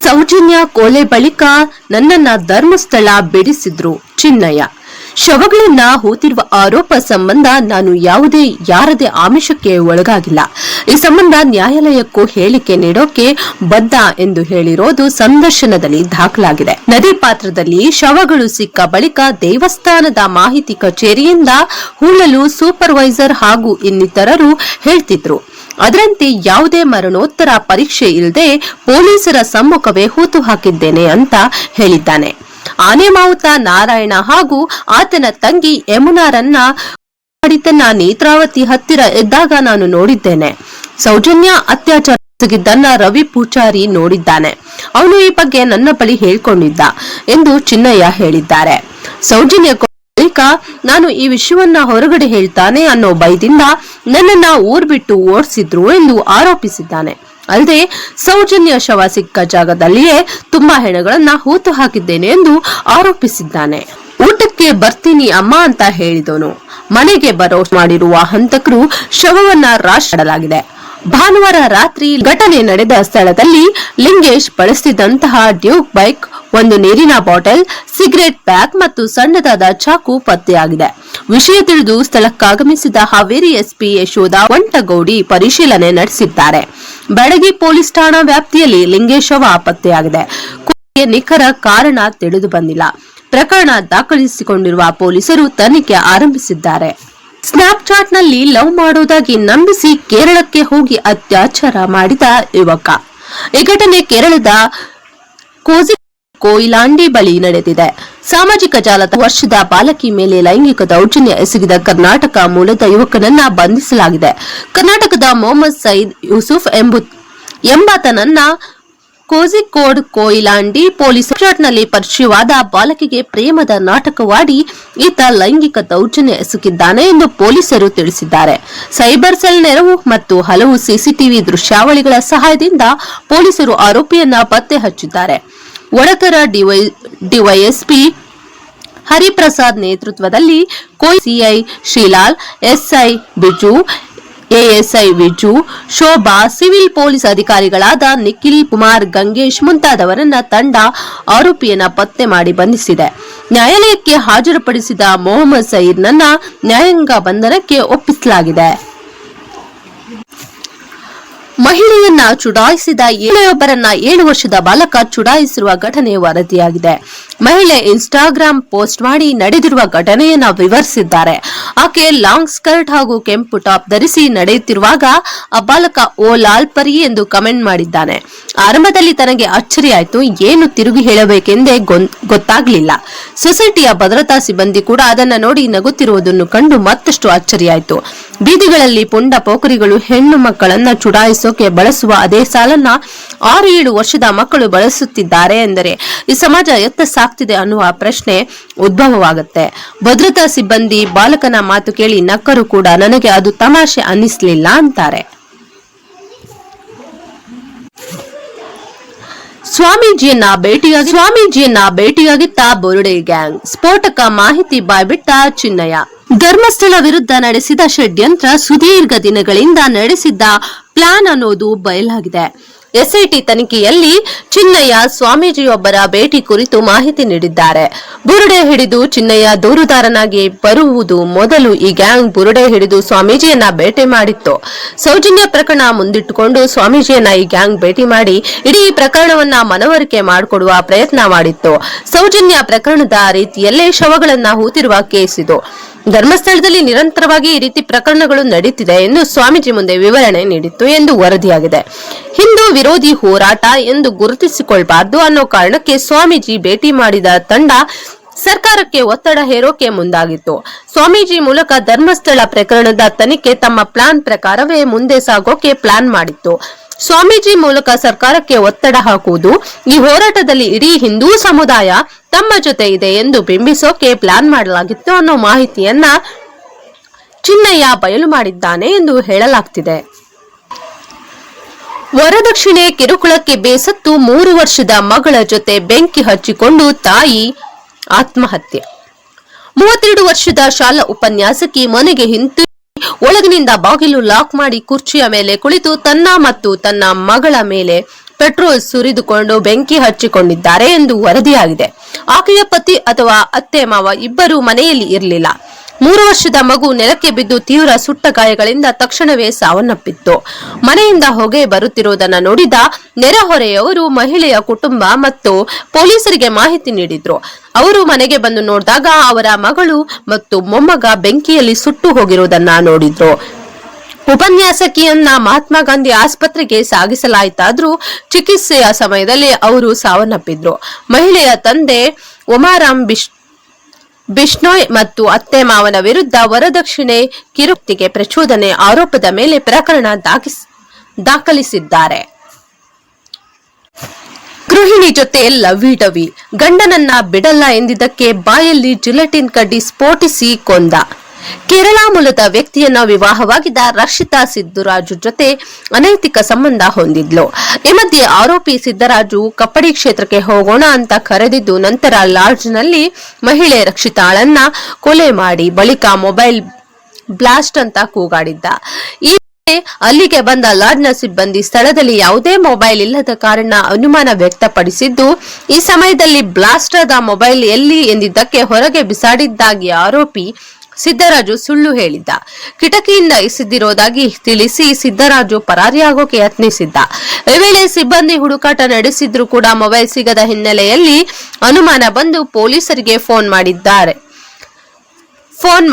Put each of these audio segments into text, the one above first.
ಸೌಜನ್ಯ ಕೊಲೆ ಬಳಿಕ ನನ್ನನ್ನ ಧರ್ಮಸ್ಥಳ ಬಿಡಿಸಿದ್ರು ಚಿನ್ನಯ್ಯ. ಶವಗಳನ್ನ ಹೂತಿರುವ ಆರೋಪ ಸಂಬಂಧ ನಾನು ಯಾರದೇ ಆಮಿಷಕ್ಕೆ ಒಳಗಾಗಿಲ್ಲ. ಈ ಸಂಬಂಧ ನ್ಯಾಯಾಲಯಕ್ಕೂ ಹೇಳಿಕೆ ನೀಡೋಕೆ ಬದ್ಧ ಎಂದು ಹೇಳಿರೋದು ಸಂದರ್ಶನದಲ್ಲಿ ದಾಖಲಾಗಿದೆ. ನದಿ ಪಾತ್ರದಲ್ಲಿ ಶವಗಳು ಸಿಕ್ಕ ಬಳಿಕ ದೇವಸ್ಥಾನದ ಮಾಹಿತಿ ಕಚೇರಿಯಿಂದ ಹೂಳಲು ಸೂಪರ್ವೈಸರ್ ಹಾಗೂ ಇನ್ನಿತರರು ಹೇಳ್ತಿದ್ರು. ಅದರಂತೆ ಯಾವುದೇ ಮರಣೋತ್ತರ ಪರೀಕ್ಷೆ ಇಲ್ಲದೆ ಪೊಲೀಸರ ಸಮ್ಮುಖವೇ ಹೂತು ಹಾಕಿದ್ದೇನೆ ಅಂತ ಹೇಳಿದ್ದಾನೆ. ಆನೆಮಾವುತ ನಾರಾಯಣ ಹಾಗೂ ಆತನ ತಂಗಿ ಯಮುನಾರನ್ನ ತನ್ನ ನೇತ್ರಾವತಿ ಹತ್ತಿರ ಇದ್ದಾಗ ನಾನು ನೋಡಿದ್ದೇನೆ. ಸೌಜನ್ಯ ಅತ್ಯಾಚಾರದನ್ನ ರವಿ ಪೂಜಾರಿ ನೋಡಿದ್ದಾನೆ. ಅವನು ಈ ಬಗ್ಗೆ ನನ್ನ ಬಳಿ ಹೇಳ್ಕೊಂಡಿದ್ದ ಎಂದು ಚಿನ್ನಯ್ಯ ಹೇಳಿದ್ದಾರೆ. ಸೌಜನ್ಯ ಬಳಿಕ ನಾನು ಈ ವಿಷಯವನ್ನ ಹೊರಗಡೆ ಹೇಳ್ತಾನೆ ಅನ್ನೋ ಭಯದಿಂದ ನನ್ನನ್ನ ಊರ್ ಬಿಟ್ಟು ಓಡಿಸಿದ್ರು ಎಂದು ಆರೋಪಿಸಿದ್ದಾನೆ. ಅಲ್ಲದೆ ಸೌಜನ್ಯ ಶವ ಸಿಕ್ಕ ಜಾಗದಲ್ಲಿಯೇ ತುಂಬಾ ಹೆಣಗಳನ್ನ ಹೂತು ಹಾಕಿದ್ದೇನೆ ಎಂದು ಆರೋಪಿಸಿದ್ದಾನೆ. ಊಟಕ್ಕೆ ಬರ್ತೀನಿ ಅಮ್ಮ ಅಂತ ಹೇಳಿದವನು ಮನೆಗೆ ಬರೋ ಮಾಡಿರುವ ಹಂತಕರು ಶವವನ್ನ ರಾಶಿ ಮಾಡಲಾಗಿದೆ. ಭಾನುವಾರ ರಾತ್ರಿ ಘಟನೆ ನಡೆದ ಸ್ಥಳದಲ್ಲಿ ಲಿಂಗೇಶ್ ಬಳಸುತ್ತಿದ್ದಂತಹ ಡ್ಯೂಕ್ ಬೈಕ್, ಒಂದು ನೀರಿನ ಬಾಟಲ್, ಸಿಗರೆಟ್ ಪ್ಯಾಕ್ ಮತ್ತು ಸಣ್ಣದಾದ ಚಾಕು ಪತ್ತೆಯಾಗಿದೆ. ವಿಷಯ ತಿಳಿದು ಸ್ಥಳಕ್ಕಾಗಮಿಸಿದ ಹಾವೇರಿ ಎಸ್ಪಿ ಯಶೋಧ ವಂಟಗೌಡಿ ಪರಿಶೀಲನೆ ನಡೆಸಿದ್ದಾರೆ. ಬೆಳಗಿ ಪೊಲೀಸ್ ಠಾಣಾ ವ್ಯಾಪ್ತಿಯಲ್ಲಿ ಲಿಂಗೇಶ್ ಶವ ಪತ್ತೆಯಾಗಿದೆ. ನಿಖರ ಕಾರಣ ತಿಳಿದು ಬಂದಿಲ್ಲ. ಪ್ರಕರಣ ದಾಖಲಿಸಿಕೊಂಡಿರುವ ಪೊಲೀಸರು ತನಿಖೆ ಆರಂಭಿಸಿದ್ದಾರೆ. ಸ್ನ್ಯಾಪ್ಚಾಟ್ ನಲ್ಲಿ ಲವ್ ಮಾಡೋದಾಗಿ ನಂಬಿಸಿ ಕೇರಳಕ್ಕೆ ಹೋಗಿ ಅತ್ಯಾಚಾರ ಮಾಡಿದ ಯುವಕ. ಈ ಘಟನೆ ಕೇರಳದ ಕೋಯಿಲಾಂಡಿ ಬಳಿ ನಡೆದಿದೆ. ಸಾಮಾಜಿಕ ಜಾಲತಾಣ ವರ್ಷದ ಬಾಲಕಿ ಮೇಲೆ ಲೈಂಗಿಕ ದೌರ್ಜನ್ಯ ಎಸಗಿದ ಕರ್ನಾಟಕ ಮೂಲದ ಯುವಕನನ್ನ ಬಂಧಿಸಲಾಗಿದೆ. ಕರ್ನಾಟಕದ ಮೊಹಮ್ಮದ್ ಸಯೀದ್ ಯೂಸುಫ್ ಎಂಬಾತನನ್ನ ಕೋಜಿಕೋಡ್ ಕೋಯಿಲಾಂಡಿ ಪೊಲೀಸ್ ನಲ್ಲಿ ಪರಿಚಯವಾದ ಬಾಲಕಿಗೆ ಪ್ರೇಮದ ನಾಟಕವಾಡಿ ಈತ ಲೈಂಗಿಕ ದೌರ್ಜನ್ಯ ಎಸಗಿದ್ದಾನೆ ಎಂದು ಪೊಲೀಸರು ತಿಳಿಸಿದ್ದಾರೆ. ಸೈಬರ್ ಸೆಲ್ ನೆರವು ಮತ್ತು ಹಲವು ಸಿಸಿಟಿವಿ ದೃಶ್ಯಾವಳಿಗಳ ಸಹಾಯದಿಂದ ಪೊಲೀಸರು ಆರೋಪಿಯನ್ನ ಪತ್ತೆ ಹಚ್ಚಿದ್ದಾರೆ. ವಡಕರ ಡಿವೈಎಸ್ಪಿ ಹರಿಪ್ರಸಾದ್ ನೇತೃತ್ವದಲ್ಲಿ CI Srilal, SI Biju, ASI Viju, Shobha, civil police ಅಧಿಕಾರಿಗಳಾದ ನಿಖಿಲ್ ಕುಮಾರ್, ಗಂಗೇಶ್ ಮುಂತಾದವರನ್ನ ತಂಡ ಆರೋಪಿಯನ್ನ ಪತ್ತೆ ಮಾಡಿ ಬಂಧಿಸಿದೆ. ನ್ಯಾಯಾಲಯಕ್ಕೆ ಹಾಜರುಪಡಿಸಿದ ಮೊಹಮ್ಮದ್ ಸಯೀದ್ನನ್ನ ನ್ಯಾಯಾಂಗ ಬಂಧನಕ್ಕೆ ಒಪ್ಪಿಸಲಾಗಿದೆ. ಮಹಿಳೆಯನ್ನ ಚುಡಾಯಿಸಿದ ಮಹಿಳೆಯೊಬ್ಬರನ್ನ 7 ವರ್ಷದ ಬಾಲಕ ಚುಡಾಯಿಸಿರುವ ಘಟನೆ ವರದಿಯಾಗಿದೆ. ಮಹಿಳೆ ಇನ್ಸ್ಟಾಗ್ರಾಮ್ ಪೋಸ್ಟ್ ಮಾಡಿ ನಡೆದಿರುವ ಘಟನೆಯನ್ನ ವಿವರಿಸಿದ್ದಾರೆ. ಆಕೆ ಲಾಂಗ್ ಸ್ಕರ್ಟ್ ಹಾಗೂ ಕೆಂಪು ಟಾಪ್ ಧರಿಸಿ ನಡೆಯುತ್ತಿರುವಾಗ ಆ ಬಾಲಕ ಓ ಲಾಲ್ ಪರಿ ಎಂದು ಕಮೆಂಟ್ ಮಾಡಿದ್ದಾನೆ. ಆರಂಭದಲ್ಲಿ ತನಗೆ ಅಚ್ಚರಿಯಾಯಿತು. ಏನು ತಿರುಗಿ ಹೇಳಬೇಕೆಂದೇ ಗೊತ್ತಾಗ್ಲಿಲ್ಲ. ಸೊಸೈಟಿಯ ಭದ್ರತಾ ಸಿಬ್ಬಂದಿ ಕೂಡ ಅದನ್ನ ನೋಡಿ ನಗುತ್ತಿರುವುದನ್ನು ಕಂಡು ಮತ್ತಷ್ಟು ಅಚ್ಚರಿಯಾಯಿತು. ಬೀದಿಗಳಲ್ಲಿ ಪುಂಡ ಪೋಖರಿಗಳು ಹೆಣ್ಣು ಮಕ್ಕಳನ್ನ ಚುಡಾಯಿಸೋಕೆ ಬಳಸುವ ಅದೇ ಸಾಲನ್ನ 6-7 ವರ್ಷದ ಮಕ್ಕಳು ಬಳಸುತ್ತಿದ್ದಾರೆ ಎಂದರೆ ಈ ಸಮಾಜ ಎತ್ತ ಸಾಕ್ತಿದೆ ಅನ್ನುವ ಪ್ರಶ್ನೆ ಉದ್ಭವವಾಗುತ್ತೆ. ಭದ್ರತಾ ಸಿಬ್ಬಂದಿ ಬಾಲಕನ ಮಾತು ಕೇಳಿ ನಕ್ಕರು ಕೂಡ ನನಗೆ ಅದು ತಮಾಷೆ ಅನ್ನಿಸ್ಲಿಲ್ಲ ಅಂತಾರೆ. ಸ್ವಾಮೀಜಿಯನ್ನ ಭೇಟಿಯಾಗಿತ್ತ ಬುರುಡೆ ಗ್ಯಾಂಗ್. ಸ್ಫೋಟಕ ಮಾಹಿತಿ ಬಾಯ್ಬಿಟ್ಟ ಚಿನ್ನಯ್ಯ. ಧರ್ಮಸ್ಥಳ ವಿರುದ್ಧ ನಡೆಸಿದ ಷಡ್ಯಂತ್ರ ಸುದೀರ್ಘ ದಿನಗಳಿಂದ ನಡೆಸಿದ್ದ ಪ್ಲಾನ್ ಅನ್ನೋದು ಬಯಲಾಗಿದೆ. ಎಸ್ಐಟಿ ತನಿಖೆಯಲ್ಲಿ ಚಿನ್ನಯ್ಯ ಸ್ವಾಮೀಜಿಯೊಬ್ಬರ ಭೇಟಿ ಕುರಿತು ಮಾಹಿತಿ ನೀಡಿದ್ದಾರೆ. ಬುರುಡೆ ಹಿಡಿದು ಚಿನ್ನಯ್ಯ ದೂರುದಾರನಾಗಿ ಬರುವುದು ಮೊದಲು ಈ ಗ್ಯಾಂಗ್ ಬುರುಡೆ ಹಿಡಿದು ಸ್ವಾಮೀಜಿಯನ್ನ ಭೇಟಿ ಮಾಡಿತ್ತು. ಸೌಜನ್ಯ ಪ್ರಕರಣ ಮುಂದಿಟ್ಟುಕೊಂಡು ಸ್ವಾಮೀಜಿಯನ್ನ ಈ ಗ್ಯಾಂಗ್ ಭೇಟಿ ಮಾಡಿ ಇಡೀ ಪ್ರಕರಣವನ್ನ ಮನವರಿಕೆ ಮಾಡಿಕೊಡುವ ಪ್ರಯತ್ನ ಮಾಡಿತ್ತು. ಸೌಜನ್ಯ ಪ್ರಕರಣದ ರೀತಿಯಲ್ಲೇ ಶವಗಳನ್ನ ಹೂತಿರುವ ಕೇಸ್ ಇದು. ಧರ್ಮಸ್ಥಳದಲ್ಲಿ ನಿರಂತರವಾಗಿ ಈ ರೀತಿ ಪ್ರಕರಣಗಳು ನಡೆಯುತ್ತಿದೆ ಎಂದು ಸ್ವಾಮೀಜಿ ಮುಂದೆ ವಿವರಣೆ ನೀಡಿತ್ತು ಎಂದು ವರದಿಯಾಗಿದೆ. ಹಿಂದೂ ವಿರೋಧಿ ಹೋರಾಟ ಎಂದು ಗುರುತಿಸಿಕೊಳ್ಳಬಾರದು ಅನ್ನೋ ಕಾರಣಕ್ಕೆ ಸ್ವಾಮೀಜಿ ಭೇಟಿ ಮಾಡಿದ ತಂಡ ಸರ್ಕಾರಕ್ಕೆ ಒತ್ತಡ ಹೇರೋಕೆ ಮುಂದಾಗಿತ್ತು. ಸ್ವಾಮೀಜಿ ಮೂಲಕ ಧರ್ಮಸ್ಥಳ ಪ್ರಕರಣದ ತನಿಖೆ ತಮ್ಮ ಪ್ಲಾನ್ ಪ್ರಕಾರವೇ ಮುಂದೆ ಸಾಗೋಕೆ ಪ್ಲಾನ್ ಮಾಡಿತ್ತು. ಸ್ವಾಮೀಜಿ ಮೂಲಕ ಸರ್ಕಾರಕ್ಕೆ ಒತ್ತಡ ಹಾಕುವುದು, ಈ ಹೋರಾಟದಲ್ಲಿ ಇಡೀ ಹಿಂದೂ ಸಮುದಾಯ ತಮ್ಮ ಜೊತೆ ಇದೆ ಎಂದು ಬಿಂಬಿಸೋಕೆ ಪ್ಲಾನ್ ಮಾಡಲಾಗಿತ್ತು ಅನ್ನೋ ಮಾಹಿತಿಯನ್ನ ಚಿನ್ನಯ್ಯ ಬಯಲು ಮಾಡಿದ್ದಾನೆ ಎಂದು ಹೇಳಲಾಗ್ತಿದೆ. ವರದಕ್ಷಿಣೆ ಕಿರುಕುಳಕ್ಕೆ ಬೇಸತ್ತು 3 ವರ್ಷದ ಮಗಳ ಜೊತೆ ಬೆಂಕಿ ಹಚ್ಚಿಕೊಂಡು ತಾಯಿ ಆತ್ಮಹತ್ಯೆ. 32 ವರ್ಷದ ಶಾಲಾ ಉಪನ್ಯಾಸಕಿ ಮನೆಗೆ ಹಿಂತಿರುಗಿ ಒಳಗಿನಿಂದ ಬಾಗಿಲು ಲಾಕ್ ಮಾಡಿ ಕುರ್ಚಿಯ ಮೇಲೆ ಕುಳಿತು ತನ್ನ ಮತ್ತು ತನ್ನ ಮಗಳ ಮೇಲೆ ಪೆಟ್ರೋಲ್ ಸುರಿದುಕೊಂಡು ಬೆಂಕಿ ಹಚ್ಚಿಕೊಂಡಿದ್ದಾರೆ ಎಂದು ವರದಿಯಾಗಿದೆ. ಆಕೆಯ ಪತಿ ಅಥವಾ ಅತ್ತೆ ಮಾವ ಇಬ್ಬರು ಮನೆಯಲ್ಲಿ ಇರಲಿಲ್ಲ. 3 ವರ್ಷದ ಮಗು ನೆಲಕ್ಕೆ ಬಿದ್ದು ತೀವ್ರ ಸುಟ್ಟ ಗಾಯಗಳಿಂದ ತಕ್ಷಣವೇ ಸಾವನ್ನಪ್ಪಿತ್ತು. ಮನೆಯಿಂದ ಹೊಗೆ ಬರುತ್ತಿರುವುದನ್ನು ನೋಡಿದ ನೆರೆಹೊರೆಯವರು ಮಹಿಳೆಯ ಕುಟುಂಬ ಮತ್ತು ಪೊಲೀಸರಿಗೆ ಮಾಹಿತಿ ನೀಡಿದ್ರು. ಅವರು ಮನೆಗೆ ಬಂದು ನೋಡಿದಾಗ ಅವರ ಮಗಳು ಮತ್ತು ಮೊಮ್ಮಗ ಬೆಂಕಿಯಲ್ಲಿ ಸುಟ್ಟು ಹೋಗಿರುವುದನ್ನ ನೋಡಿದ್ರು. ಉಪನ್ಯಾಸಕಿಯನ್ನ ಮಹಾತ್ಮ ಗಾಂಧಿ ಆಸ್ಪತ್ರೆಗೆ ಸಾಗಿಸಲಾಯಿತಾದ್ರೂ ಚಿಕಿತ್ಸೆಯ ಸಮಯದಲ್ಲಿ ಅವರು ಸಾವನ್ನಪ್ಪಿದ್ರು. ಮಹಿಳೆಯ ತಂದೆ ಒಮಾರಾಮ್ ಬಿಷ್ಣೋಯ್ ಮತ್ತು ಅತ್ತೆ ಮಾವನ ವಿರುದ್ಧ ವರದಕ್ಷಿಣೆ ಕಿರುಕುಳಕ್ಕೆ ಪ್ರಚೋದನೆ ಆರೋಪದ ಮೇಲೆ ಪ್ರಕರಣ ದಾಖಲಿಸಿದ್ದಾರೆ. ಗೃಹಿಣಿ ಜೊತೆ ಲವ್ವಿ ಗಂಡನನ್ನ ಬಿಡಲ್ಲ ಎಂದಿದ್ದಕ್ಕೆ ಬಾಯಲ್ಲಿ ಜಿಲೆಟಿನ್ ಕಡ್ಡಿ ಸ್ಫೋಟಿಸಿ ಕೊಂದ. ಕೇರಳ ಮೂಲದ ವ್ಯಕ್ತಿಯನ್ನ ವಿವಾಹವಾಗಿದ್ದ ರಕ್ಷಿತಾ ಸಿದ್ದರಾಜು ಜೊತೆ ಅನೈತಿಕ ಸಂಬಂಧ ಹೊಂದಿದ್ಲು. ಈ ಮಧ್ಯೆ ಆರೋಪಿ ಸಿದ್ದರಾಜು ಕಪ್ಪಡಿ ಕ್ಷೇತ್ರಕ್ಕೆ ಹೋಗೋಣ ಅಂತ ಕರೆದಿದ್ದು ನಂತರ ಲಾಡ್ಜ್ನಲ್ಲಿ ಮಹಿಳೆ ರಕ್ಷಿತಾಳನ್ನ ಕೊಲೆ ಮಾಡಿ ಬಳಿಕ ಮೊಬೈಲ್ ಬ್ಲಾಸ್ಟ್ ಅಂತ ಕೂಗಾಡಿದ್ದ. ಈ ಅಲ್ಲಿಗೆ ಬಂದ ಲಾಡ್ಜ್ನ ಸಿಬ್ಬಂದಿ ಸ್ಥಳದಲ್ಲಿ ಯಾವುದೇ ಮೊಬೈಲ್ ಇಲ್ಲದ ಕಾರಣ ಅನುಮಾನ ವ್ಯಕ್ತಪಡಿಸಿದ್ದು, ಈ ಸಮಯದಲ್ಲಿ ಬ್ಲಾಸ್ಟ್ ಆದ ಮೊಬೈಲ್ ಎಲ್ಲಿ ಎಂದಿದ್ದಕ್ಕೆ ಹೊರಗೆ ಬಿಸಾಡಿದ್ದಾಗಿ ಆರೋಪಿ ಸಿದ್ದರಾಜು ಸುಳ್ಳು ಹೇಳಿದ್ದ. ಕಿಟಕಿಯಿಂದ ಎಸೆದಿರೋದಾಗಿ ತಿಳಿಸಿ ಸಿದ್ದರಾಜು ಪರಾರಿಯಾಗೋಕೆ ಯತ್ನಿಸಿದ್ದ. ಈ ವೇಳೆ ಸಿಬ್ಬಂದಿ ಹುಡುಕಾಟ ನಡೆಸಿದ್ರು ಕೂಡ ಮೊಬೈಲ್ ಸಿಗದ ಹಿನ್ನೆಲೆಯಲ್ಲಿ ಅನುಮಾನ ಬಂದು ಪೊಲೀಸರಿಗೆ ಫೋನ್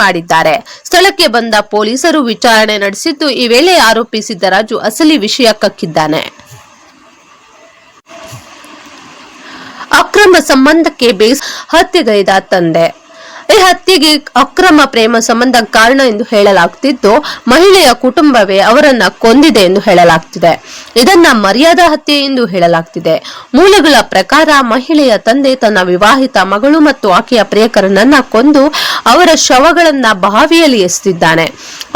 ಮಾಡಿದ್ದಾರೆ. ಸ್ಥಳಕ್ಕೆ ಬಂದ ಪೊಲೀಸರು ವಿಚಾರಣೆ ನಡೆಸಿದ್ದು, ಈ ವೇಳೆ ಆರೋಪಿ ಸಿದ್ದರಾಜು ಅಸಲಿ ವಿಷಯ ಕಕ್ಕಿದ್ದಾನೆ. ಅಕ್ರಮ ಸಂಬಂಧಕ್ಕೆ ಹತ್ಯೆಗೈದ ತಂದೆ. ಈ ಹತ್ಯೆಗೆ ಅಕ್ರಮ ಪ್ರೇಮ ಸಂಬಂಧ ಕಾರಣ ಎಂದು ಹೇಳಲಾಗುತ್ತಿದ್ದು, ಮಹಿಳೆಯ ಕುಟುಂಬವೇ ಅವರನ್ನ ಕೊಂದಿದೆ ಎಂದು ಹೇಳಲಾಗ್ತಿದೆ. ಇದನ್ನ ಮರ್ಯಾದಾ ಹತ್ಯೆ ಎಂದು ಹೇಳಲಾಗ್ತಿದೆ. ಮೂಲಗಳ ಪ್ರಕಾರ ಮಹಿಳೆಯ ತಂದೆ ತನ್ನ ವಿವಾಹಿತ ಮಗಳು ಮತ್ತು ಆಕೆಯ ಪ್ರಿಯಕರನನ್ನ ಕೊಂದು ಅವರ ಶವಗಳನ್ನ ಬಾವಿಯಲ್ಲಿ ಎಸೆದಿದ್ದಾನೆ.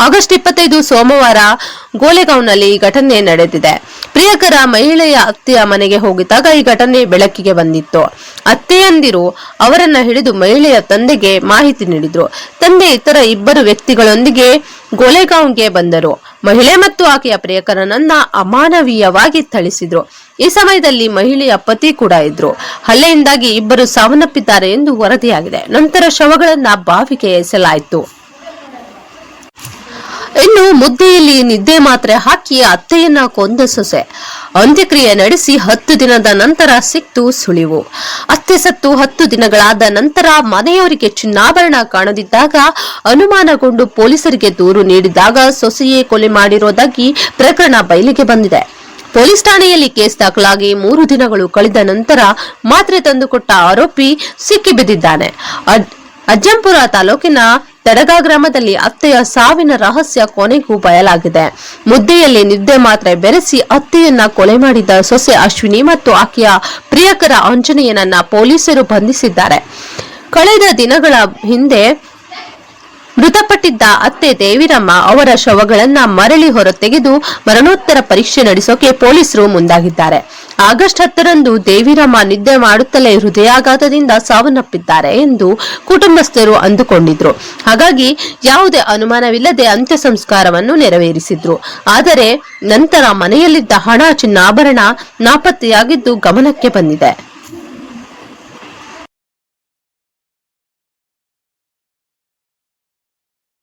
ಆಗಸ್ಟ್ 25 ಸೋಮವಾರ ಗೋಲೆಗಾಂವ್ನಲ್ಲಿ ಈ ಘಟನೆ ನಡೆದಿದೆ. ಪ್ರಿಯಕರ ಮಹಿಳೆಯ ಅತ್ತೆಯ ಮನೆಗೆ ಹೋಗಿದ್ದಾಗ ಈ ಘಟನೆ ಬೆಳಕಿಗೆ ಬಂದಿತ್ತು. ಅತ್ತೆಯಂದಿರು ಅವರನ್ನ ಹಿಡಿದು ಮಹಿಳೆಯ ತಂದೆಗೆ ಮಾಹಿತಿ ನೀಡಿದ್ರು. ತಂದೆ ಇತರ ಇಬ್ಬರು ವ್ಯಕ್ತಿಗಳೊಂದಿಗೆ ಗೋಲೆಗಾಂವ್ಗೆ ಬಂದರು. ಮಹಿಳೆ ಮತ್ತು ಆಕೆಯ ಪ್ರಿಯಕರನನ್ನ ಅಮಾನವೀಯವಾಗಿ ಥಳಿಸಿದ್ರು. ಈ ಸಮಯದಲ್ಲಿ ಮಹಿಳೆಯ ಪತಿ ಕೂಡ ಇದ್ರು. ಹಲ್ಲೆಯಿಂದಾಗಿ ಇಬ್ಬರು ಸಾವನ್ನಪ್ಪಿದ್ದಾರೆ ಎಂದು ವರದಿಯಾಗಿದೆ. ನಂತರ ಶವಗಳನ್ನ ಬಾವಿಗೆ ಎಸೆಯಲಾಯಿತು. ಇನ್ನು ಮುದ್ದೆಯಲ್ಲಿ ನಿದ್ದೆ ಮಾತ್ರೆ ಹಾಕಿ ಅತ್ತೆಯನ್ನ ಕೊಂದ ಸೊಸೆ. ಅಂತ್ಯಕ್ರಿಯೆ ನಡೆಸಿ 10 ದಿನದ ನಂತರ ಸಿಕ್ತು ಸುಳಿವು. ಅತ್ತೆ ಸತ್ತು 10 ದಿನಗಳಾದ ನಂತರ ಮನೆಯವರಿಗೆ ಚಿನ್ನಾಭರಣ ಕಾಣದಿದ್ದಾಗ ಅನುಮಾನಗೊಂಡು ಪೊಲೀಸರಿಗೆ ದೂರು ನೀಡಿದಾಗ ಸೊಸೆಯೇ ಕೊಲೆ ಮಾಡಿರೋದಾಗಿ ಪ್ರಕರಣ ಬಯಲಿಗೆ ಬಂದಿದೆ. ಪೊಲೀಸ್ ಠಾಣೆಯಲ್ಲಿ ಕೇಸ್ ದಾಖಲಾಗಿ 3 ದಿನಗಳು ಕಳೆದ ನಂತರ ಮಾತ್ರೆ ತಂದುಕೊಟ್ಟ ಆರೋಪಿ ಸಿಕ್ಕಿಬಿದ್ದಿದ್ದಾನೆ. ಅಜ್ಜಂಪುರ ತಾಲೂಕಿನ ತಡಗಾ ಗ್ರಾಮದಲ್ಲಿ ಅತ್ತೆಯ ಸಾವಿನ ರಹಸ್ಯ ಕೊನೆಗೂ ಬಯಲಾಗಿದೆ. ಮುದ್ದೆಯಲ್ಲಿ ನಿದ್ದೆ ಮಾತ್ರೆ ಬೆರೆಸಿ ಅತ್ತೆಯನ್ನ ಕೊಲೆ ಮಾಡಿದ ಸೊಸೆ ಅಶ್ವಿನಿ ಮತ್ತು ಆಕೆಯ ಪ್ರಿಯಕರ ಆಂಜನೇಯನನ್ನ ಪೊಲೀಸರು ಬಂಧಿಸಿದ್ದಾರೆ. ಕಳೆದ ದಿನಗಳ ಹಿಂದೆ ಮೃತಪಟ್ಟಿದ್ದ ಅತ್ತೆ ದೇವಿರಮ್ಮ ಅವರ ಶವಗಳನ್ನ ಮರಳಿ ಹೊರತೆಗೆದು ಮರಣೋತ್ತರ ಪರೀಕ್ಷೆ ನಡೆಸೋಕೆ ಪೊಲೀಸರು ಮುಂದಾಗಿದ್ದಾರೆ. ಆಗಸ್ಟ್ 10ರಂದು ದೇವಿರಮ್ಮ ನಿದ್ದೆ ಮಾಡುತ್ತಲೇ ಹೃದಯಾಘಾತದಿಂದ ಸಾವನ್ನಪ್ಪಿದ್ದಾರೆ ಎಂದು ಕುಟುಂಬಸ್ಥರು ಅಂದುಕೊಂಡಿದ್ರು. ಹಾಗಾಗಿ ಯಾವುದೇ ಅನುಮಾನವಿಲ್ಲದೆ ಅಂತ್ಯ ಸಂಸ್ಕಾರವನ್ನು ನೆರವೇರಿಸಿದ್ರು. ಆದರೆ ನಂತರ ಮನೆಯಲ್ಲಿದ್ದ ಹಣ ಚಿನ್ನಾಭರಣ ನಾಪತ್ತೆಯಾಗಿದ್ದು ಗಮನಕ್ಕೆ ಬಂದಿದೆ.